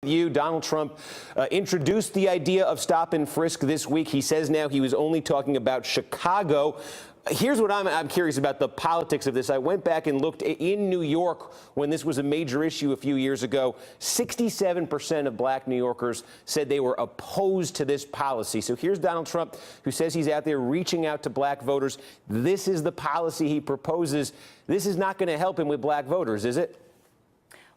Donald Trump introduced the idea of stop and frisk this week. He says now he was only talking about Chicago. Here's what I'm curious about the politics of this. I went back and looked in New York when this was a major issue a few years ago. 67% of black New Yorkers said they were opposed to this policy. So here's Donald Trump, who says he's out there reaching out to black voters. This is the policy he proposes. This is not going to help him with black voters, is it?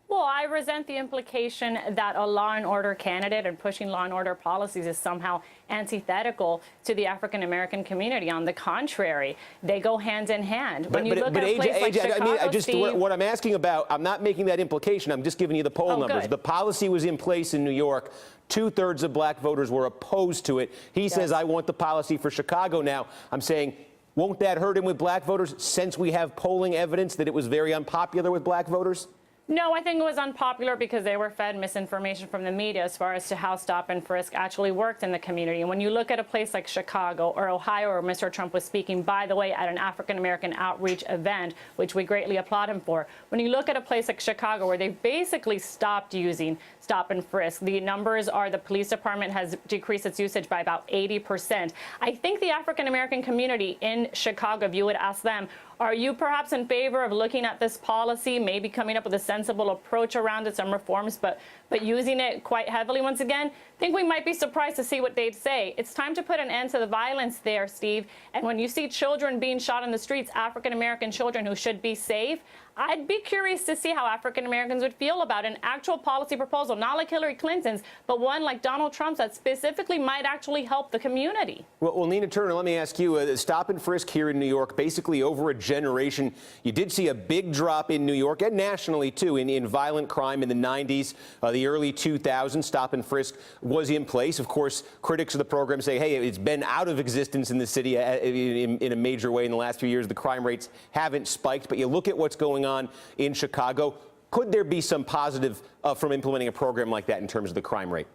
Well, I resent the implication that a law and order candidate and pushing law and order policies is somehow antithetical to the African American community. On the contrary, they go hand in hand. When you look at a place like Chicago, what I'm asking about, I'm not making that implication. I'm just giving you the poll numbers. Good. The policy was in place in New York. 2/3 of black voters were opposed to it. He says, I want the policy for Chicago now. I'm saying, won't that hurt him with black voters since we have polling evidence that it was very unpopular with black voters? No, I think it was unpopular because they were fed misinformation from the media as far as to how stop and frisk actually worked in the community. And when you look at a place like Chicago or Ohio, where Mr. Trump was speaking, by the way, at an African-American outreach event, which we greatly applaud him for, when you look at a place like Chicago, where they basically stopped using stop and frisk, the numbers are the police department has decreased its usage by about 80%. I think the African-American community in Chicago, if you would ask them, are you perhaps in favor of looking at this policy, maybe coming up with a sensible approach around it, some reforms, but using it quite heavily once again? I think we might be surprised to see what they'd say. It's time to put an end to the violence there, Steve. And when you see children being shot in the streets, African-American children who should be safe, I'd be curious to see how African-Americans would feel about an actual policy proposal, not like Hillary Clinton's, but one like Donald Trump's that specifically might actually help the community. Well, Nina Turner, let me ask you, stop and frisk here in New York, basically over a generation. You did see a big drop in New York and nationally, too, in violent crime in the 90s, the early 2000s. Stop and frisk was in place. Of course, critics of the program say, hey, it's been out of existence in the city in a major way in the last few years. The crime rates haven't spiked, but you look at what's going on in Chicago. Could there be some positive from implementing a program like that in terms of the crime rate?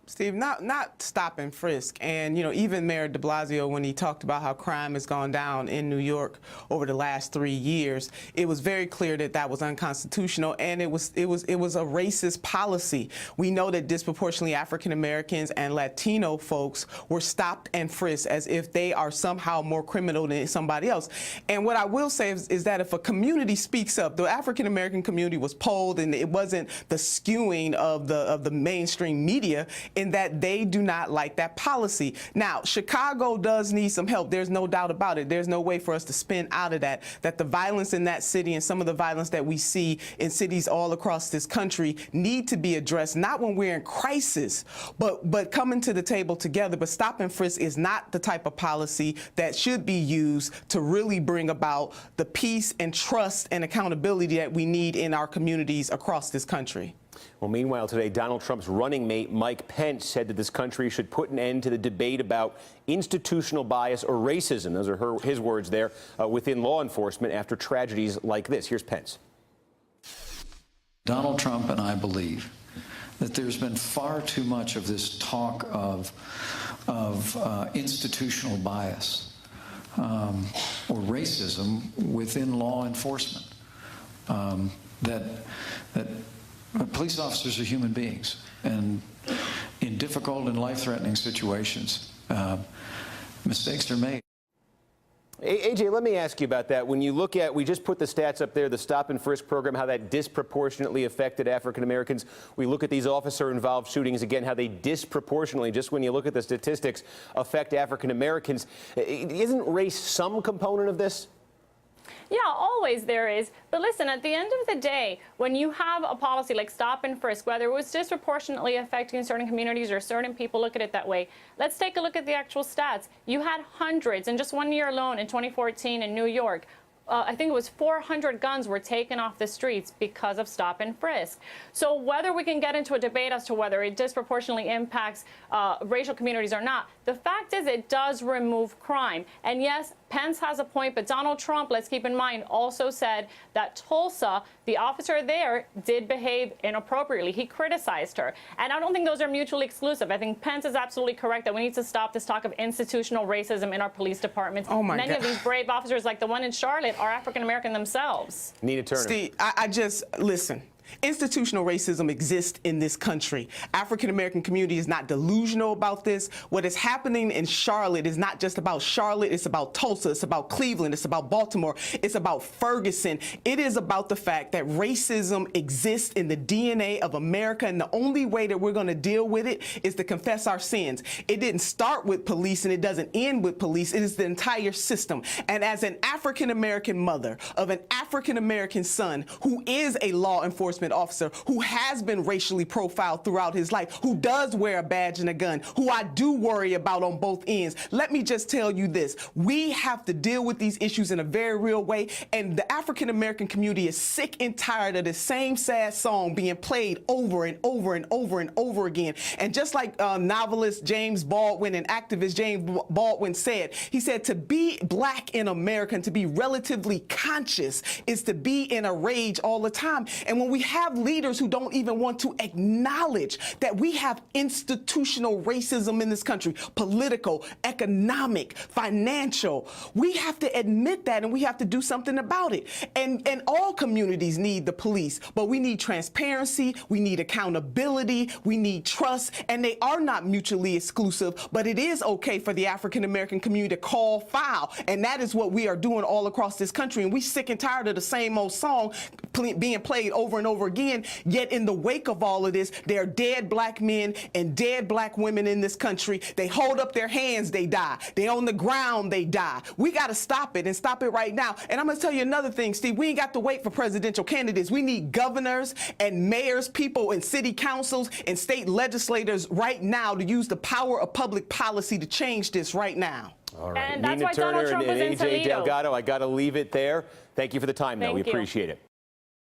Steve, not stop and frisk. And, you know, even Mayor de Blasio, when he talked about how crime has gone down in New York over the last 3 years, it was very clear that that was unconstitutional, and it was a racist policy. We know that disproportionately African Americans and Latino folks were stopped and frisked as if they are somehow more criminal than somebody else. And what I will say is that if a community speaks up, the African American community was polled, and it wasn't the skewing of the mainstream media, in that they do not like that policy. Now, Chicago does need some help. There's no doubt about it. There's no way for us to spin out of that the violence in that city and some of the violence that we see in cities all across this country need to be addressed, not when we're in crisis, but coming to the table together. But stop and frisk is not the type of policy that should be used to really bring about the peace and trust and accountability that we need in our communities across this country. Well, meanwhile, today, Donald Trump's running mate, Mike Pence, said that this country should put an end to the debate about institutional bias or racism, those are his words there, within law enforcement after tragedies like this. Here's Pence. Donald Trump and I believe that there's been far too much of this talk of institutional bias or racism within law enforcement. That police officers are human beings, and in difficult and life-threatening situations, mistakes are made. AJ, let me ask you about that. When you look at, we just put the stats up there, the stop and frisk program, how that disproportionately affected African Americans. We look at these officer-involved shootings, again, how they disproportionately, just when you look at the statistics, affect African Americans. Isn't race some component of this? Yeah, always there is. But listen, at the end of the day, when you have a policy like stop and frisk, whether it was disproportionately affecting certain communities or certain people look at it that way, let's take a look at the actual stats. You had hundreds in just 1 year alone in 2014 in New York. I think it was 400 guns were taken off the streets because of stop and frisk. So whether we can get into a debate as to whether it disproportionately impacts racial communities or not, the fact is it does remove crime. And yes, Pence has a point, but Donald Trump, let's keep in mind, also said that Tulsa, the officer there, did behave inappropriately. He criticized her. And I don't think those are mutually exclusive. I think Pence is absolutely correct that we need to stop this talk of institutional racism in our police departments. Oh my Many God. of these brave officers, like the one in Charlotte, are African-American themselves. Nina Turner. Steve, I just, listen. Institutional racism exists in this country. African-American community is not delusional about this. What is happening in Charlotte is not just about Charlotte, it's about Tulsa, it's about Cleveland, it's about Baltimore, it's about Ferguson. It is about the fact that racism exists in the DNA of America, and the only way that we're going to deal with it is to confess our sins. It didn't start with police and it doesn't end with police. It is the entire system. And as an African-American mother of an African-American son who is a law enforcement officer, who has been racially profiled throughout his life, who does wear a badge and a gun, who I do worry about on both ends, let me just tell you this. We have to deal with these issues in a very real way, and the African-American community is sick and tired of the same sad song being played over and over and over and over again. And just like novelist James Baldwin and activist James Baldwin said, he said to be black in America and to be relatively conscious is to be in a rage all the time. And when we have leaders who don't even want to acknowledge that we have institutional racism in this country, political, economic, financial, we have to admit that and we have to do something about it. And all communities need the police, but we need transparency, we need accountability, we need trust, and they are not mutually exclusive, but it is okay for the African-American community to call foul, and that is what we are doing all across this country. And we sick and tired of the same old song being played over and over again, yet in the wake of all of this, there are dead black men and dead black women in this country. They hold up their hands, they die. They on the ground, they die. We got to stop it and stop it right now. And I'm going to tell you another thing, Steve. We ain't got to wait for presidential candidates. We need governors and mayors, people in city councils and state legislators right now to use the power of public policy to change this right now. All right. And that's Nina why Donald Turner Trump and was in AJ Toledo. Delgado, I got to leave it there. Thank you for the time, though. We Thank you. appreciate it.